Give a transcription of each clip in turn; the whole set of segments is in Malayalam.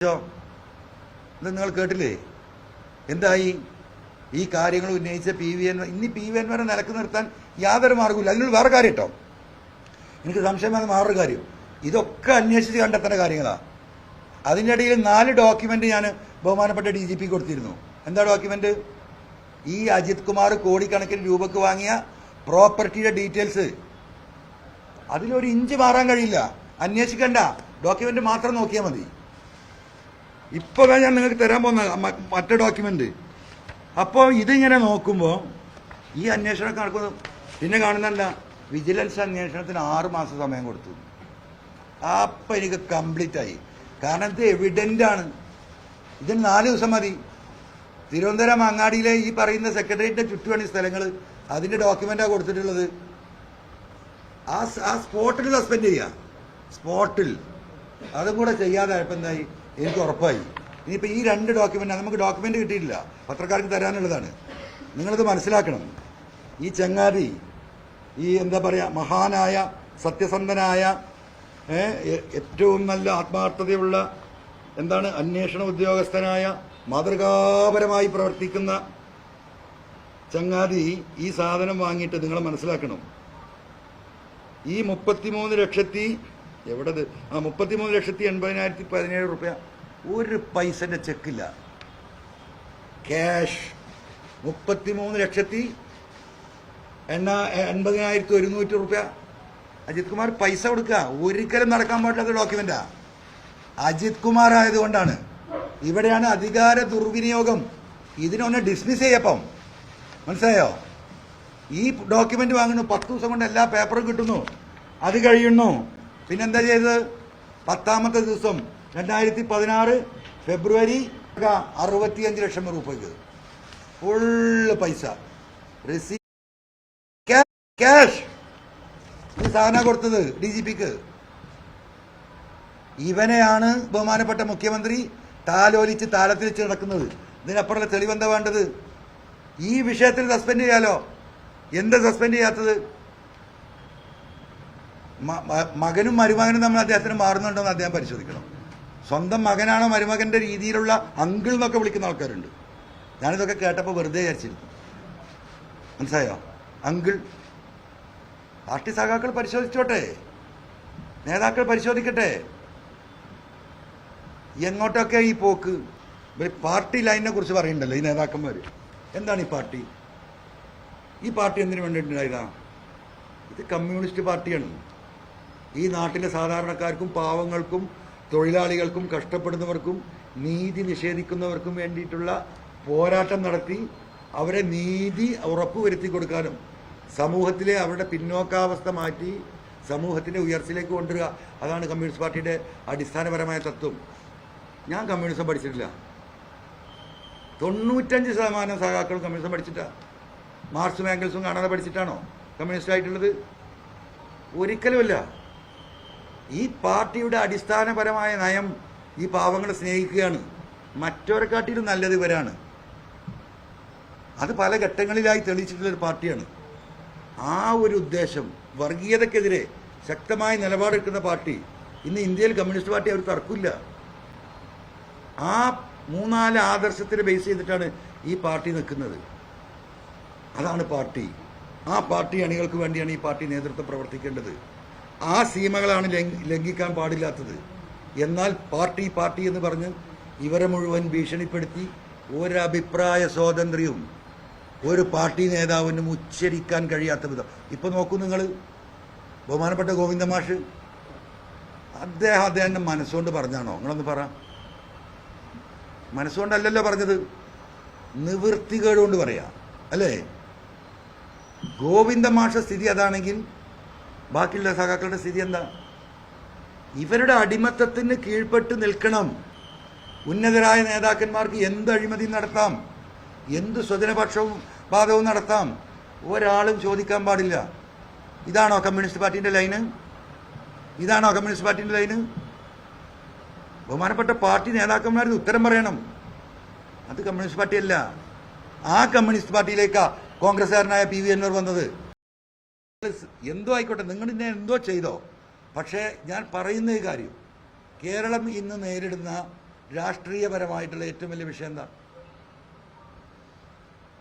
ഇത് നിങ്ങൾ കേട്ടില്ലേ? എന്തായി ഈ കാര്യങ്ങൾ ഉന്നയിച്ച ഇനി പി വി എൻവരെ നിലക്ക് നിർത്താൻ യാതൊരു മാർഗമില്ല. അതിനുള്ള വേറെ കാര്യം കേട്ടോ, എനിക്ക് സംശയമായ വേറൊരു കാര്യം, ഇതൊക്കെ അന്വേഷിച്ച് കണ്ടെത്തേണ്ട കാര്യങ്ങളാണ്. അതിൻ്റെ ഇടയിൽ 4 ഡോക്യുമെൻ്റ് ഞാൻ ബഹുമാനപ്പെട്ട DGP കൊടുത്തിരുന്നു. എന്താ ഡോക്യുമെൻ്റ്? ഈ അജിത് കുമാർ കോടിക്കണക്കിന് രൂപക്ക് വാങ്ങിയ പ്രോപ്പർട്ടിയുടെ ഡീറ്റെയിൽസ്. അതിലൊരു ഇഞ്ച് മാറാൻ കഴിയില്ല. അന്വേഷിക്കണ്ട, ഡോക്യുമെൻ്റ് മാത്രം നോക്കിയാൽ മതി. ഇപ്പോൾ ഞാൻ നിങ്ങൾക്ക് തരാൻ പോകുന്ന മറ്റേ ഡോക്യുമെൻ്റ്. അപ്പോൾ ഇതിങ്ങനെ നോക്കുമ്പോൾ ഈ അന്വേഷണം നടക്കുന്നു. പിന്നെ കാണുന്നല്ല, വിജിലൻസ് അന്വേഷണത്തിന് 6 മാസം സമയം കൊടുത്തു. അപ്പം എനിക്ക് കംപ്ലീറ്റ് ആയി. കാരണം ഇത് എവിഡൻ്റ് ആണ്. ഇതിന് 4 ദിവസം മതി. തിരുവനന്തപുരം അങ്ങാടിയിലെ ഈ പറയുന്ന സെക്രട്ടേറിയറ്റിൻ്റെ ചുറ്റുമാണ് ഈ സ്ഥലങ്ങൾ. അതിൻ്റെ ഡോക്യുമെൻ്റാണ് കൊടുത്തിട്ടുള്ളത്. ആ സ്പോട്ടിൽ സസ്പെൻഡ് ചെയ്യുക, സ്പോട്ടിൽ. അതും കൂടെ ചെയ്യാതായപ്പോൾ എന്തായി, എനിക്ക് ഉറപ്പായി. ഇനിയിപ്പോൾ ഈ 2 ഡോക്യുമെൻ്റ് നമുക്ക് ഡോക്യുമെൻ്റ് കിട്ടിയിട്ടില്ല, പത്രക്കാർക്ക് തരാനുള്ളതാണ്. നിങ്ങളിത് മനസ്സിലാക്കണം. ഈ ചങ്ങാതി, ഈ എന്താ പറയുക, മഹാനായ സത്യസന്ധനായ ഏറ്റവും നല്ല ആത്മാർത്ഥതയുള്ള അന്വേഷണ ഉദ്യോഗസ്ഥനായ മാതൃകാപരമായി പ്രവർത്തിക്കുന്ന ചങ്ങാതി ഈ സാധനം വാങ്ങിയിട്ട് നിങ്ങൾ മനസ്സിലാക്കണം. ഈ 33,80,017 രൂപ ഒരു പൈസന്റെ ചെക്കില്ല, ക്യാഷ്. 33,80,100 രൂപ അജിത് കുമാർ പൈസ കൊടുക്കുക. ഒരിക്കലും നടക്കാൻ പാടില്ലാത്ത ഡോക്യുമെന്റാ. അജിത് കുമാർ ആയതുകൊണ്ടാണ്. ഇവിടെയാണ് അധികാര ദുർവിനിയോഗം. ഇതിനൊന്ന് ഡിസ്മിസ് ചെയ്യപ്പം, മനസ്സിലായോ? ഈ ഡോക്യുമെന്റ് വാങ്ങുന്നു, 10 ദിവസം കൊണ്ട് എല്ലാ പേപ്പറും കിട്ടുന്നു, അത് കഴിയുന്നു. പിന്നെന്താ ചെയ്തത്? 10ാമത്തെ ദിവസം 2016 ഫെബ്രുവരി 65 ലക്ഷം രൂപയ്ക്ക് ഫുള്ള് പൈസ ക്യാഷ് ഈ സാധനം കൊടുത്തത് DGPക്ക്. ഇവനെയാണ് ബഹുമാനപ്പെട്ട മുഖ്യമന്ത്രി താലോലിച്ച് താളത്തിൽ വെച്ച് നടക്കുന്നത്. ഇതിനപ്പുറമുള്ള തെളിവെന്താ വേണ്ടത്? ഈ വിഷയത്തിൽ സസ്പെൻഡ് ചെയ്യാലോ. എന്താ സസ്പെൻഡ് ചെയ്യാത്തത്? മകനും മരുമകനും നമ്മൾ അദ്ദേഹത്തിന് മാറുന്നുണ്ടോ എന്ന് അദ്ദേഹം പരിശോധിക്കണം. സ്വന്തം മകനാണോ മരുമകന്റെ രീതിയിലുള്ള അങ്കിൾ എന്നൊക്കെ വിളിക്കുന്ന ആൾക്കാരുണ്ട്. ഞാനിതൊക്കെ കേട്ടപ്പോൾ വെറുതെ വിചാരിച്ചിരുന്നു, മനസ്സിലായോ? അങ്കിൾ. പാർട്ടി സഖാക്കൾ പരിശോധിച്ചോട്ടെ, നേതാക്കൾ പരിശോധിക്കട്ടെ. എങ്ങോട്ടൊക്കെ ഈ പോക്ക്? പാർട്ടി ലൈനിനെ കുറിച്ച് പറയുന്നുണ്ടല്ലോ ഈ നേതാക്കന്മാർ. എന്താണ് ഈ പാർട്ടി? ഈ പാർട്ടി എന്തിനു വേണ്ടിയിട്ടുണ്ടായതാ? ഇത് കമ്മ്യൂണിസ്റ്റ് പാർട്ടിയാണ്. ഈ നാട്ടിലെ സാധാരണക്കാർക്കും പാവങ്ങൾക്കും തൊഴിലാളികൾക്കും കഷ്ടപ്പെടുന്നവർക്കും നീതി നിഷേധിക്കുന്നവർക്കും വേണ്ടിയിട്ടുള്ള പോരാട്ടം നടത്തി അവരെ നീതി ഉറപ്പുവരുത്തി കൊടുക്കാനും സമൂഹത്തിലെ അവരുടെ പിന്നോക്കാവസ്ഥ മാറ്റി സമൂഹത്തിൻ്റെ ഉയർച്ചയിലേക്ക് കൊണ്ടുവരിക, അതാണ് കമ്മ്യൂണിസ്റ്റ് പാർട്ടിയുടെ അടിസ്ഥാനപരമായ തത്വം. ഞാൻ കമ്മ്യൂണിസം പഠിച്ചിട്ടില്ല. 95% സഖാക്കളും കമ്മ്യൂണിസം പഠിച്ചിട്ടാണ്. മാർക്സും ആംഗൽസും കാണാതെ പഠിച്ചിട്ടാണോ കമ്മ്യൂണിസ്റ്റ് ആയിട്ടുള്ളത്? ഒരിക്കലുമല്ല. ഈ പാർട്ടിയുടെ അടിസ്ഥാനപരമായ നയം ഈ പാവങ്ങളെ സ്നേഹിക്കുകയാണ്. മറ്റൊരെക്കാട്ടിലും നല്ലത് ഇവരാണ്. അത് പല ഘട്ടങ്ങളിലായി തെളിയിച്ചിട്ടുള്ളൊരു പാർട്ടിയാണ്. ആ ഒരു ഉദ്ദേശം, വർഗീയതക്കെതിരെ ശക്തമായ നിലപാടെടുക്കുന്ന പാർട്ടി. ഇന്ന് ഇന്ത്യയിൽ കമ്മ്യൂണിസ്റ്റ് പാർട്ടി അവർ തർക്കില്ല. ആ 3-4 ആദർശത്തിന് ബേസ് ചെയ്തിട്ടാണ് ഈ പാർട്ടി നിൽക്കുന്നത്. അതാണ് പാർട്ടി. ആ പാർട്ടി അണികൾക്ക് വേണ്ടിയാണ് ഈ പാർട്ടി നേതൃത്വം പ്രവർത്തിക്കേണ്ടത്. ആ സീമകളാണ് ലംഘിക്കാൻ പാടില്ലാത്തത്. എന്നാൽ പാർട്ടി എന്ന് പറഞ്ഞ് ഇവരെ മുഴുവൻ ഭീഷണിപ്പെടുത്തി ഒരഭിപ്രായ സ്വാതന്ത്ര്യവും ഒരു പാർട്ടി നേതാവിനും ഉച്ചരിക്കാൻ കഴിയാത്ത വിധം. ഇപ്പം നോക്കൂ നിങ്ങൾ, ബഹുമാനപ്പെട്ട ഗോവിന്ദ മാഷ്, അദ്ദേഹം മനസ്സുകൊണ്ട് പറഞ്ഞാണോ? നിങ്ങളൊന്ന് പറ. മനസ്സുകൊണ്ടല്ലല്ലോ പറഞ്ഞത്, നിവൃത്തികേടുകൊണ്ട് പറയാം, അല്ലേ? ഗോവിന്ദ മാഷ സ്ഥിതി അതാണെങ്കിൽ ബാക്കിയുള്ള സഖാക്കളുടെ സ്ഥിതി എന്താ? ഇവരുടെ അടിമത്തത്തിന് കീഴ്പ്പെട്ട് നിൽക്കണം. ഉന്നതരായ നേതാക്കന്മാർക്ക് എന്ത് അഴിമതി നടത്താം, എന്ത് സ്വജനപക്ഷവും വാദവും നടത്താം, ഒരാളും ചോദിക്കാൻ പാടില്ല. ഇതാണോ കമ്മ്യൂണിസ്റ്റ് പാർട്ടിൻ്റെ ലൈന്? ഇതാണോ കമ്മ്യൂണിസ്റ്റ് പാർട്ടിൻ്റെ ലൈന്? ബഹുമാനപ്പെട്ട പാർട്ടി നേതാക്കന്മാർ ഉത്തരം പറയണം. അത് കമ്മ്യൂണിസ്റ്റ് പാർട്ടിയല്ല. ആ കമ്മ്യൂണിസ്റ്റ് പാർട്ടിയിലേക്കാണ് കോൺഗ്രസ്സുകാരനായ PV അൻവർ വന്നത്. എന്തോ ആയിക്കോട്ടെ, നിങ്ങൾ ഇന്നെ എന്തോ ചെയ്തോ, പക്ഷേ ഞാൻ പറയുന്ന കാര്യം, കേരളം ഇന്ന് നേരിടുന്ന രാഷ്ട്രീയപരമായിട്ടുള്ള ഏറ്റവും വലിയ വിഷയം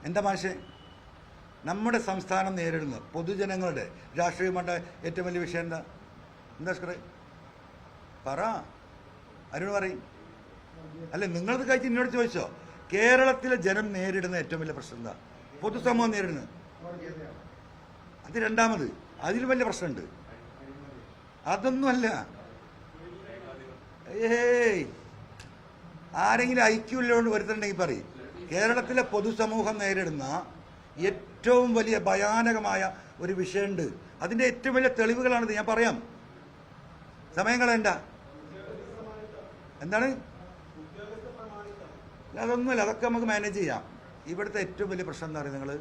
എന്താ മാഷേ? നമ്മുടെ സംസ്ഥാനം നേരിടുന്ന പൊതുജനങ്ങളുടെ രാഷ്ട്രീയമായിട്ട് ഏറ്റവും വലിയ വിഷയം എന്താ സ്കറേ? പറ, അരുണ് പറയും. അല്ലെ, നിങ്ങളത് കഴിച്ച് എന്നോട് ചോദിച്ചോ? കേരളത്തിലെ ജനം നേരിടുന്ന ഏറ്റവും വലിയ പ്രശ്നം എന്താ? പൊതുസമൂഹം നേരിടുന്നത്. അത് രണ്ടാമത്, അതിൽ വലിയ പ്രശ്നമുണ്ട്. അതൊന്നുമല്ല. ആരെങ്കിലും ഐക്യമില്ലോണ്ട് വരുത്തുന്നുണ്ടെങ്കിൽ പറയും. കേരളത്തിലെ പൊതുസമൂഹം നേരിടുന്ന ഏറ്റവും വലിയ ഭയാനകമായ ഒരു വിഷയമുണ്ട്. അതിന്റെ ഏറ്റവും വലിയ തെളിവുകളാണിത്. ഞാൻ പറയാം, സമയം കളയണ്ട. എന്താണ്? അതൊന്നുമല്ല, അതൊക്കെ നമുക്ക് മാനേജ് ചെയ്യാം. ഇവിടുത്തെ ഏറ്റവും വലിയ പ്രശ്നം എന്താ പറയുക?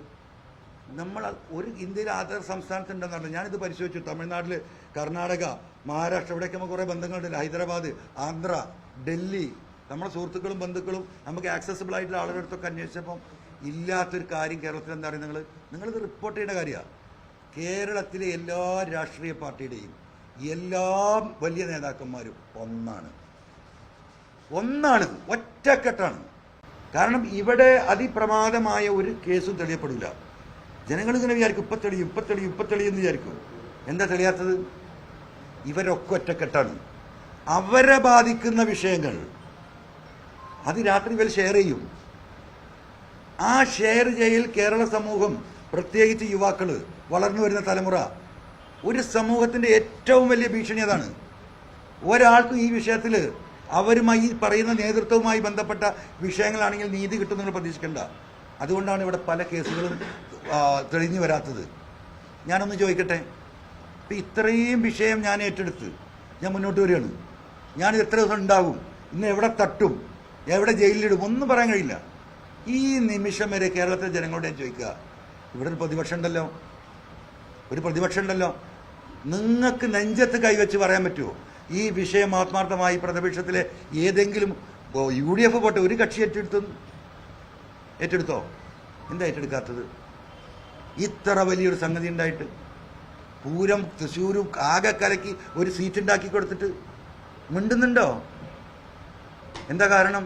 നമ്മൾ ഒരു ഇന്ത്യയിലെ ആധാർ സംസ്ഥാനത്തുണ്ടെന്ന് പറഞ്ഞു. ഞാനിത് പരിശോധിച്ചു. തമിഴ്നാട്ടിൽ, കർണാടക, മഹാരാഷ്ട്ര, ഇവിടെയൊക്കെ നമുക്ക് കുറേ ബന്ധങ്ങളുണ്ട്. ഹൈദരാബാദ്, ആന്ധ്ര, ഡൽഹി, നമ്മുടെ സുഹൃത്തുക്കളും ബന്ധുക്കളും നമുക്ക് ആക്സസിബിൾ ആയിട്ടുള്ള ആളുകളുടെ അടുത്തൊക്കെ അന്വേഷിച്ചപ്പം ഇല്ലാത്തൊരു കാര്യം കേരളത്തിൽ എന്താ പറയുക? നിങ്ങളിത് റിപ്പോർട്ട് ചെയ്യേണ്ട കാര്യമാണ്. കേരളത്തിലെ എല്ലാ രാഷ്ട്രീയ പാർട്ടിയുടെയും എല്ലാ വലിയ നേതാക്കന്മാരും ഒന്നാണ്, ഒറ്റക്കെട്ടാണ്. കാരണം ഇവിടെ അതിപ്രമാദമായ ഒരു കേസും തെളിയപ്പെടില്ല. ജനങ്ങൾ ഇങ്ങനെ വിചാരിക്കും ഇപ്പം തെളിയെന്ന് വിചാരിക്കും. എന്താ തെളിയാത്തത്? ഇവരൊക്കെ ഒറ്റക്കെട്ടാണ്. അവരെ ബാധിക്കുന്ന വിഷയങ്ങൾ അത് രാത്രി ഇവർ ഷെയർ ചെയ്യും. ആ ഷെയർ ചെയ്യൽ കേരള സമൂഹം, പ്രത്യേകിച്ച് യുവാക്കൾ, വളർന്നു വരുന്ന തലമുറ, ഒരു സമൂഹത്തിൻ്റെ ഏറ്റവും വലിയ ഭീഷണി അതാണ്. ഒരാൾക്കും ഈ വിഷയത്തിൽ അവരുമായി പറയുന്ന നേതൃത്വവുമായി ബന്ധപ്പെട്ട വിഷയങ്ങളാണെങ്കിൽ നീതി കിട്ടുമെന്ന് പ്രതീക്ഷിക്കേണ്ട. അതുകൊണ്ടാണ് ഇവിടെ പല കേസുകളും തെളിഞ്ഞു വരാത്തത്. ഞാനൊന്ന് ചോദിക്കട്ടെ, ഇപ്പം ഇത്രയും വിഷയം ഞാൻ ഏറ്റെടുത്ത് ഞാൻ മുന്നോട്ട് വരികയാണ്. ഞാനിത് എത്ര ദിവസം ഉണ്ടാകും, ഇന്ന് എവിടെ തട്ടും, എവിടെ ജയിലിലിടും, ഒന്നും പറയാൻ കഴിയില്ല. ഈ നിമിഷം വരെ കേരളത്തിലെ ജനങ്ങളോട് ഞാൻ ചോദിക്കുക, ഇവിടെ ഒരു പ്രതിപക്ഷം ഉണ്ടല്ലോ, നിങ്ങൾക്ക് നെഞ്ചത്ത് കൈവച്ച് പറയാൻ പറ്റുമോ ഈ വിഷയം ആത്മാർത്ഥമായി പ്രതിപക്ഷത്തിലെ ഏതെങ്കിലും UDF പോട്ടെ ഒരു കക്ഷി ഏറ്റെടുത്തോ? എന്താ ഏറ്റെടുക്കാത്തത്? ഇത്ര വലിയൊരു സംഗതി ഉണ്ടായിട്ട് പൂരം തൃശ്ശൂരും ആകെ കലക്കി ഒരു സീറ്റ് ഉണ്ടാക്കി കൊടുത്തിട്ട് മിണ്ടുന്നുണ്ടോ? എന്താ കാരണം?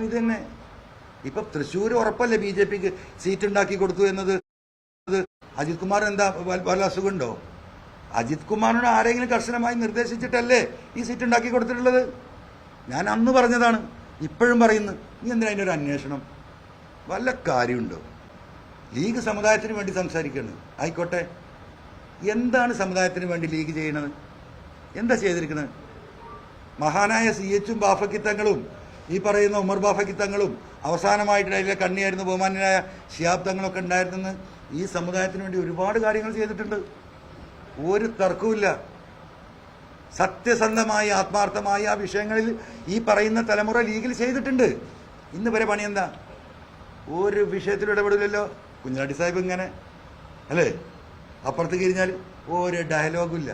ഇത് തന്നെ. ഇപ്പൊ തൃശ്ശൂർ ഉറപ്പല്ലേ BJPക്ക് സീറ്റ് ഉണ്ടാക്കി കൊടുത്തു എന്നത്. അജിത് കുമാർ എന്താ വല്ല അസുഖമുണ്ടോ? അജിത് കുമാറിനോട് ആരെങ്കിലും കർശനമായി നിർദ്ദേശിച്ചിട്ടല്ലേ ഈ സീറ്റ് ഉണ്ടാക്കി കൊടുത്തിട്ടുള്ളത്? ഞാൻ അന്ന് പറഞ്ഞതാണ്, ഇപ്പോഴും പറയുന്നു. നീ എന്തിനാ അതിൻ്റെ ഒരു അന്വേഷണം? വല്ല കാര്യമുണ്ടോ? ലീഗ് സമുദായത്തിന് വേണ്ടി സംസാരിക്കണം, ആയിക്കോട്ടെ. എന്താണ് സമുദായത്തിന് വേണ്ടി ലീഗ് ചെയ്യണത്? എന്താ ചെയ്തിരിക്കുന്നത്? മഹാനായ CH ബാഫക്കിത്തങ്ങളും ഈ പറയുന്ന ഉമർ ബാഫക്കിത്തങ്ങളും അവസാനമായിട്ട് അതിലെ കണ്ണിയായിരുന്നു ബഹുമാന്യനായ ശിഹാബ് തങ്ങളൊക്കെ ഉണ്ടായിരുന്നെന്ന് ഈ സമുദായത്തിന് വേണ്ടി ഒരുപാട് കാര്യങ്ങൾ ചെയ്തിട്ടുണ്ട്. ഒരു തർക്കവുമില്ല. സത്യസന്ധമായി ആത്മാർത്ഥമായി ആ വിഷയങ്ങളിൽ ഈ പറയുന്ന തലമുറ ലീഗിൽ ചെയ്തിട്ടുണ്ട്. ഇന്ന് വരെ പണി എന്താ? ഒരു വിഷയത്തിലും ഇടപെടില്ലല്ലോ. കുഞ്ഞാടി സാഹിബ് ഇങ്ങനെ അല്ലേ, അപ്പുറത്ത് കഴിഞ്ഞാൽ ഒരു ഡയലോഗും ഇല്ല.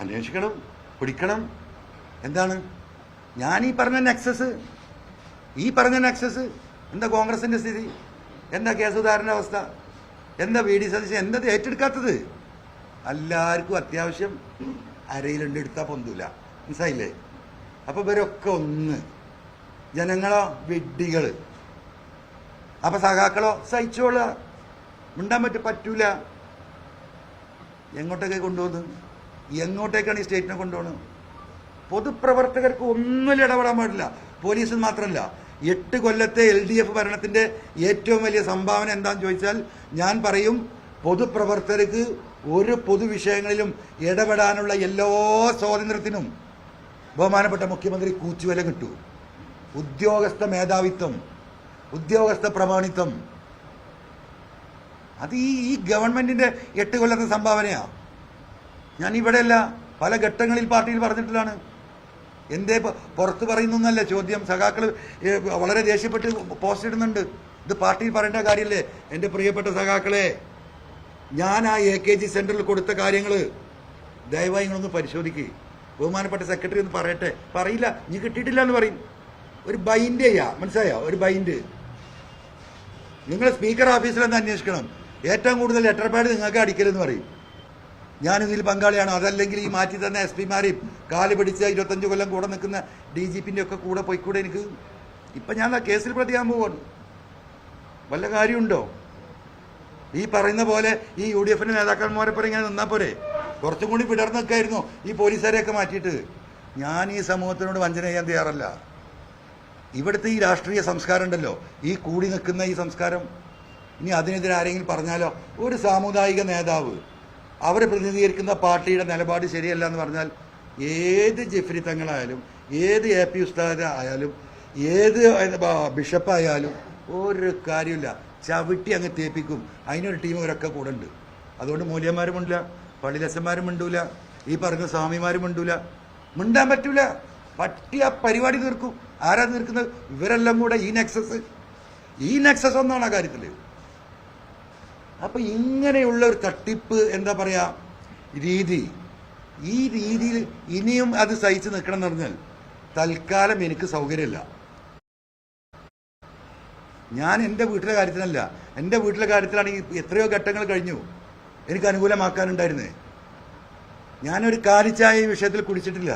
അന്വേഷിക്കണം, പിടിക്കണം. എന്താണ് ഞാൻ ഈ പറഞ്ഞ നെക്സസ് എന്താ കോൺഗ്രസിന്റെ സ്ഥിതി? എന്താ കെ സുധാകരന്റെ അവസ്ഥ? എന്താ VD സതീശൻ എന്തത് ഏറ്റെടുക്കാത്തത്? എല്ലാവർക്കും അത്യാവശ്യം അരയിലുണ്ട്, എടുത്താൽ പൊന്തൂല. മനസ്സിലായില്ലേ? അപ്പൊ ഇവരൊക്കെ ഒന്ന്, ജനങ്ങളോ വിഡ്ഢികൾ. അപ്പൊ സഖാക്കളോ സഹിച്ചോളുക, മിണ്ടാൻ പറ്റൂല. എങ്ങോട്ടൊക്കെ കൊണ്ടുപോകുന്നത്? എങ്ങോട്ടേക്കാണ് ഈ സ്റ്റേറ്റിനെ കൊണ്ടുപോകുന്നത്? പൊതുപ്രവർത്തകർക്ക് ഒന്നും ഇടപെടാൻ പാടില്ല. പോലീസിൽ മാത്രമല്ല, 8 കൊല്ലത്തെ LDF ഭരണത്തിന്റെ ഏറ്റവും വലിയ സംഭാവന എന്താണെന്ന് ചോദിച്ചാൽ ഞാൻ പറയും, പൊതുപ്രവർത്തകർക്ക് ഒരു പൊതുവിഷയങ്ങളിലും ഇടപെടാനുള്ള എല്ലാ സ്വാതന്ത്ര്യത്തിനും ബഹുമാനപ്പെട്ട മുഖ്യമന്ത്രി കൂച്ചുവില കിട്ടൂ. ഉദ്യോഗസ്ഥ മേധാവിത്വം, ഉദ്യോഗസ്ഥ പ്രമാണിത്വം, അത് ഈ ഗവൺമെന്റിന്റെ 8 കൊല്ലത്തെ സംഭാവനയാ. ഞാൻ ഇവിടെയല്ല, പല ഘട്ടങ്ങളിൽ പാർട്ടിയിൽ പറഞ്ഞിട്ടുള്ളതാണ്. എന്തേ പുറത്ത് പറയുന്നല്ല ചോദ്യം. സഖാക്കൾ വളരെ ദേഷ്യപ്പെട്ട് പോസ്റ്റ് ഇടുന്നുണ്ട്. ഇത് പാർട്ടിയിൽ പറയേണ്ട കാര്യമല്ലേ? എൻ്റെ പ്രിയപ്പെട്ട സഖാക്കളെ, ഞാൻ ആ AKG സെന്ററിൽ കൊടുത്ത കാര്യങ്ങൾ ദയവായി നിങ്ങളൊന്ന് പരിശോധിക്കുക. ബഹുമാനപ്പെട്ട സെക്രട്ടറി ഒന്ന് പറയട്ടെ. പറയില്ല, നീ കിട്ടിയിട്ടില്ല എന്ന് പറയും. ഒരു ബൈൻഡ് ചെയ്യാ, മനസ്സിലായോ? ഒരു ബൈൻഡ്. നിങ്ങൾ സ്പീക്കർ ഓഫീസിൽ ഒന്ന് അന്വേഷിക്കണം. ഏറ്റവും കൂടുതൽ ലെറ്റർ പാഡ് നിങ്ങൾക്ക് അടിക്കലെന്ന് പറയും. ഞാനിതിൽ പങ്കാളിയാണോ? അതല്ലെങ്കിൽ ഈ മാറ്റി തന്ന എസ് പിമാരെയും കാല് പിടിച്ച 25 കൊല്ലം കൂടെ നിൽക്കുന്ന DGP ഒക്കെ കൂടെ പോയിക്കൂടെ എനിക്ക്? ഇപ്പം ഞാൻ ആ കേസിൽ പ്രതിയാൻ പോവാണ്. വല്ല കാര്യമുണ്ടോ? ഈ പറയുന്ന പോലെ ഈ UDF നേതാക്കന്മാരെ പോലെ ഇങ്ങനെ നിന്നാൽ പോരെ? കുറച്ചും കൂടി വിടർന്നൊക്കെയായിരുന്നു ഈ പോലീസുകാരെയൊക്കെ മാറ്റിയിട്ട്. ഞാൻ ഈ സമൂഹത്തിനോട് വഞ്ചന ചെയ്യാൻ തയ്യാറല്ല. ഇവിടുത്തെ ഈ രാഷ്ട്രീയ സംസ്കാരം ഉണ്ടല്ലോ, ഈ കൂടി നിൽക്കുന്ന ഈ സംസ്കാരം, ഇനി അതിനെതിരെ ആരെങ്കിലും പറഞ്ഞാലോ, ഒരു സാമുദായിക നേതാവ് അവരെ പ്രതിനിധീകരിക്കുന്ന പാർട്ടിയുടെ നിലപാട് ശരിയല്ല എന്ന് പറഞ്ഞാൽ ഏത് ജെഫ്രി തങ്ങളായാലും ഏത് AP ഉസ്താദ് ആയാലും ഏത് ബിഷപ്പായാലും ഒരു കാര്യമില്ല, ചവിട്ടി അങ്ങ് തേപ്പിക്കും. അതിനൊരു ടീം ഇവരൊക്കെ കൂടെ ഉണ്ട്. അതുകൊണ്ട് മൂല്യന്മാരും മിണ്ടില്ല, പള്ളിലച്ചന്മാരും മിണ്ടൂല, ഈ പറഞ്ഞ സ്വാമിമാരും മിണ്ടൂല, മിണ്ടാൻ പറ്റൂല. പറ്റിയ പരിപാടി തീർക്കും. ആരാ തീർക്കുന്നത്? ഇവരെല്ലാം കൂടെ ഈ നെക്സസ് ഒന്നാണ് ആ കാര്യത്തിൽ. അപ്പൊ ഇങ്ങനെയുള്ള ഒരു തട്ടിപ്പ് എന്താ പറയാ രീതി, ഈ രീതിയിൽ ഇനിയും അത് സഹിച്ച് നിൽക്കണം എന്ന് പറഞ്ഞാൽ തൽക്കാലം എനിക്ക് സൗകര്യമില്ല. ഞാൻ എൻ്റെ വീട്ടിലെ കാര്യത്തിനല്ല, എൻ്റെ വീട്ടിലെ കാര്യത്തിലാണെങ്കിൽ എത്രയോ ഘട്ടങ്ങൾ കഴിഞ്ഞു എനിക്ക് അനുകൂലമാക്കാനുണ്ടായിരുന്നേ. ഞാനൊരു കാലിച്ചായ ഈ വിഷയത്തിൽ കുടിച്ചിട്ടില്ല,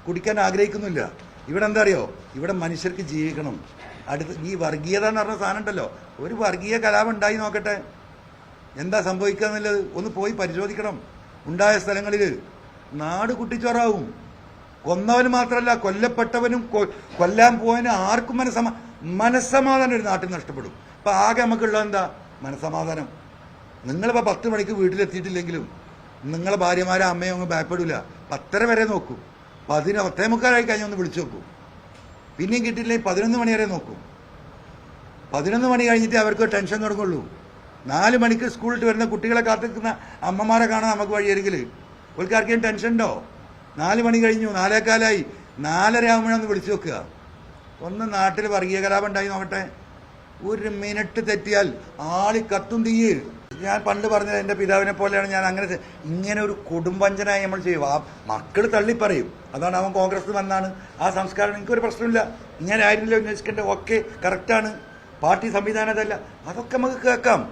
കുടിക്കാൻ ആഗ്രഹിക്കുന്നില്ല. ഇവിടെ എന്താ അറിയോ, ഇവിടെ മനുഷ്യർക്ക് ജീവിക്കണം. ഈ വർഗീയത എന്ന് പറഞ്ഞ സാധനം ഉണ്ടല്ലോ, ഒരു വർഗീയ കലാപം ഉണ്ടായി നോക്കട്ടെ, എന്താ സംഭവിക്കുക എന്നുള്ളത് ഒന്ന് പോയി പരിശോധിക്കണം. ഉണ്ടായ സ്ഥലങ്ങളിൽ നാട് കുട്ടിച്ചോറാവും. കൊന്നവന് മാത്രമല്ല, കൊല്ലപ്പെട്ടവനും കൊല്ലാൻ പോയവനും ആർക്കും മനസ്സമാധാനം ഒരു നാട്ടിൽ നഷ്ടപ്പെടും. ഇപ്പം ആകെ നമുക്കുള്ളത് എന്താ? മനസ്സമാധാനം. നിങ്ങളിപ്പോൾ 10 മണിക്ക് വീട്ടിലെത്തിയിട്ടില്ലെങ്കിലും നിങ്ങളെ ഭാര്യമാരെ അമ്മയും അങ്ങ് ഭയപ്പെടില്ല, 10:30 വരെ നോക്കും. 10:45 കഴിഞ്ഞ് ഒന്ന് വിളിച്ചു നോക്കും. പിന്നെയും കിട്ടിയില്ലെങ്കിൽ 11 മണി വരെ നോക്കും. 11 മണി കഴിഞ്ഞിട്ട് അവർക്ക് ടെൻഷൻ തുടങ്ങുള്ളൂ. 4 മണിക്ക് സ്കൂളിൽ വരുന്ന കുട്ടികളെ കാത്തിരിക്കുന്ന അമ്മമാരെ കാണാൻ നമുക്ക് വഴിയരികിൽ ഓൽക്കാർക്കെങ്കിലും ടെൻഷൻ ഉണ്ടോ? 4 മണി കഴിഞ്ഞു, 4:15 4:30 ആകുമ്പോഴൊന്ന് വിളിച്ചു നോക്കുക. ഒന്ന് നാട്ടിൽ വർഗീയ കലാപം ഉണ്ടായി നോക്കട്ടെ. 1 മിനിറ്റ് തെറ്റിയാൽ ആളി കത്തും തീയ്. ഞാൻ പണ്ട് പറഞ്ഞത് എൻ്റെ പിതാവിനെ പോലെയാണ് ഞാൻ. അങ്ങനെ ഇങ്ങനെ ഒരു കുടുംബഞ്ചനായി നമ്മൾ ചെയ്യും. ആ മക്കൾ തള്ളിപ്പറയും, അതാണ് അവൻ കോൺഗ്രസ് വന്നാണ്, ആ സംസ്കാരം. എനിക്കൊരു പ്രശ്നമില്ല, ഇങ്ങനെ ആയിരുന്നില്ല ഉന്നയിക്കേണ്ടത്, ഓക്കെ കറക്റ്റാണ്, പാർട്ടി സംവിധാനം അതല്ല, അതൊക്കെ നമുക്ക് കേൾക്കാം.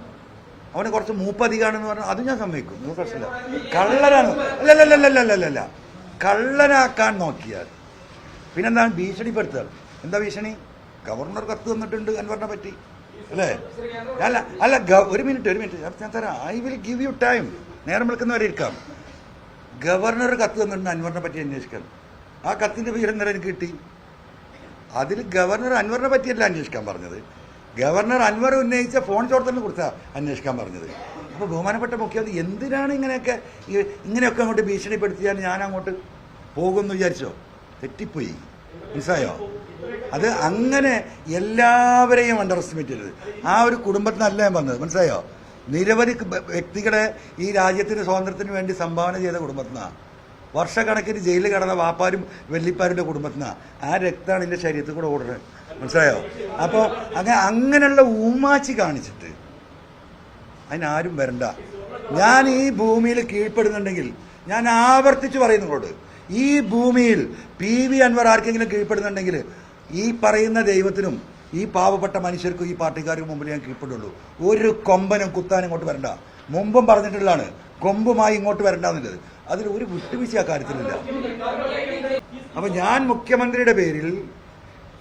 അവന് കുറച്ച് മൂപ്പധികമാണെന്ന് പറഞ്ഞാൽ അത് ഞാൻ സമ്മതിക്കും, ഒന്നും പ്രശ്നമില്ല. കള്ളനാണ് അല്ലല്ലല്ലല്ലല്ല, കള്ളനാക്കാൻ നോക്കിയാൽ പിന്നെന്താണ് ഭീഷണിപ്പെടുത്തുക? എന്താ ഭീഷണി? ഗവർണർ കത്ത് തന്നിട്ടുണ്ട് അൻവറിനെ പറ്റി, അല്ലേ? അല്ല ഒരു മിനിറ്റ് ഞാൻ തരാം. I will give you time. നേരം വിളിക്കുന്നവരെ ഇരിക്കാം. ഗവർണർ കത്ത് തന്നിട്ടുണ്ട് അൻവറിനെ പറ്റി അന്വേഷിക്കാൻ. ആ കത്തിൻ്റെ വിവരം നേരം എനിക്ക് കിട്ടി. അതിൽ ഗവർണർ അൻവറിനെ പറ്റിയല്ല അന്വേഷിക്കാൻ പറഞ്ഞത്, ഗവർണർ അൻവർ ഉന്നയിച്ച ഫോൺ ചോർത്തലിനെ കുറിച്ചാണ് അന്വേഷിക്കാൻ പറഞ്ഞത്. അപ്പോൾ ബഹുമാനപ്പെട്ട മുഖ്യമന്ത്രി എന്തിനാണ് ഇങ്ങനെയൊക്കെ അങ്ങോട്ട് ഭീഷണിപ്പെടുത്തിയാൽ ഞാൻ അങ്ങോട്ട് പോകുമെന്ന് വിചാരിച്ചോ? തെറ്റിപ്പോയി, മനസ്സിലായോ? അത് അങ്ങനെ എല്ലാവരെയും അണ്ടർ എസ്റ്റിമേറ്റ് ചെയ്തത്. ആ ഒരു കുടുംബത്തിനല്ല ഞാൻ പറഞ്ഞത്, മനസ്സിലായോ? നിരവധി വ്യക്തികളെ ഈ രാജ്യത്തിന് സ്വാതന്ത്ര്യത്തിന് വേണ്ടി സംഭാവന ചെയ്ത കുടുംബത്തിനാണ്. വർഷക്കണക്കിന് ജയിലിൽ കിടന്ന വാപ്പാരും വെല്ലിപ്പാരുടെ കുടുംബത്തിനാണ്. ആ രക്തമാണ് എൻ്റെ ശരീരത്തിൽ കൂടെ ഓടുന്നത്, മനസ്സിലായോ? അപ്പോൾ അങ്ങനെയുള്ള ഊമാച്ചി കാണിച്ചിട്ട് അതിനാരും വരണ്ട. ഞാൻ ഈ ഭൂമിയിൽ കീഴ്പ്പെടുന്നുണ്ടെങ്കിൽ, ഞാൻ ആവർത്തിച്ച് പറയുന്നതോട്, ഈ ഭൂമിയിൽ PV അൻവർ ആർക്കെങ്കിലും കീഴ്പ്പെടുന്നുണ്ടെങ്കിൽ ഈ പറയുന്ന ദൈവത്തിനും ഈ പാവപ്പെട്ട മനുഷ്യർക്കും ഈ പാർട്ടിക്കാർക്കും മുമ്പിൽ ഞാൻ കീഴ്പ്പെടുള്ളൂ. ഒരു കൊമ്പനും കുത്താനും ഇങ്ങോട്ട് വരണ്ട. മുമ്പും പറഞ്ഞിട്ടുള്ളതാണ്, കൊമ്പുമായി ഇങ്ങോട്ട് വരണ്ട എന്നുള്ളത്. അതിൽ ഒരു വിട്ടുവീഴ്ച ആ കാര്യത്തിലില്ല. അപ്പം ഞാൻ മുഖ്യമന്ത്രിയുടെ പേരിൽ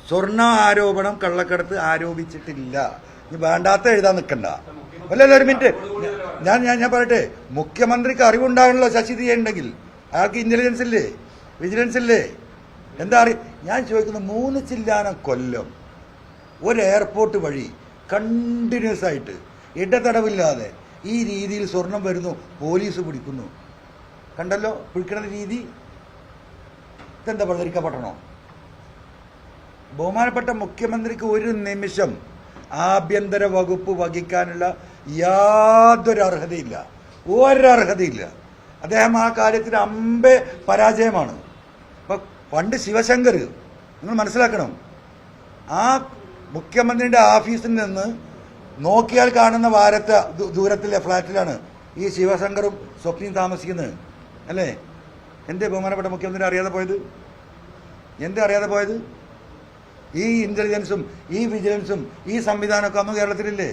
സ്വർണ്ണ ആരോപണം, കള്ളക്കടത്ത് ആരോപിച്ചിട്ടില്ല. ഇനി വേണ്ടാത്ത എഴുതാൻ നിൽക്കണ്ട. അല്ലല്ല, ഒരു മിനിറ്റ്, ഞാൻ പറയട്ടെ. മുഖ്യമന്ത്രിക്ക് അറിവുണ്ടാകണല്ലോ ശശി ഉണ്ടെങ്കിൽ. അയാൾക്ക് ഇന്റലിജൻസ് ഇല്ലേ, വിജിലൻസ് ഇല്ലേ? എന്താ ഞാൻ ചോദിക്കുന്നത്, 3 ചില്ലാനം കൊല്ലം ഒരു എയർപോർട്ട് വഴി കണ്ടിന്യൂസ് ആയിട്ട് ഇടതടവില്ലാതെ ഈ രീതിയിൽ സ്വർണം വരുന്നു, പോലീസ് പിടിക്കുന്നു. കണ്ടല്ലോ പിടിക്കുന്ന രീതി. ഇതെന്താ പ്രചരിക്കപ്പെടണോ? ബഹുമാനപ്പെട്ട മുഖ്യമന്ത്രിക്ക് ഒരു നിമിഷം ആഭ്യന്തര വകുപ്പ് വഹിക്കാനുള്ള യാതൊരു അർഹതയില്ല, ഒരർഹതയില്ല. അദ്ദേഹം ആ കാര്യത്തിൽ അമ്പേ പരാജയമാണ്. അപ്പം പണ്ട് ശിവശങ്കർ, നിങ്ങൾ മനസ്സിലാക്കണം, ആ മുഖ്യമന്ത്രിയുടെ ഓഫീസിൽ നിന്ന് നോക്കിയാൽ കാണുന്ന ദൂരത്തിലെ ഫ്ലാറ്റിലാണ് ഈ ശിവശങ്കറും സ്വപ്നയും താമസിക്കുന്നത്, അല്ലേ? എന്തേ ബഹുമാനപ്പെട്ട മുഖ്യമന്ത്രി അറിയാതെ പോയത്? എന്തേ അറിയാതെ പോയത്? ഈ ഇന്റലിജൻസും ഈ വിജിലൻസും ഈ സംവിധാനമൊക്കെ അന്ന് കേരളത്തിലില്ലേ?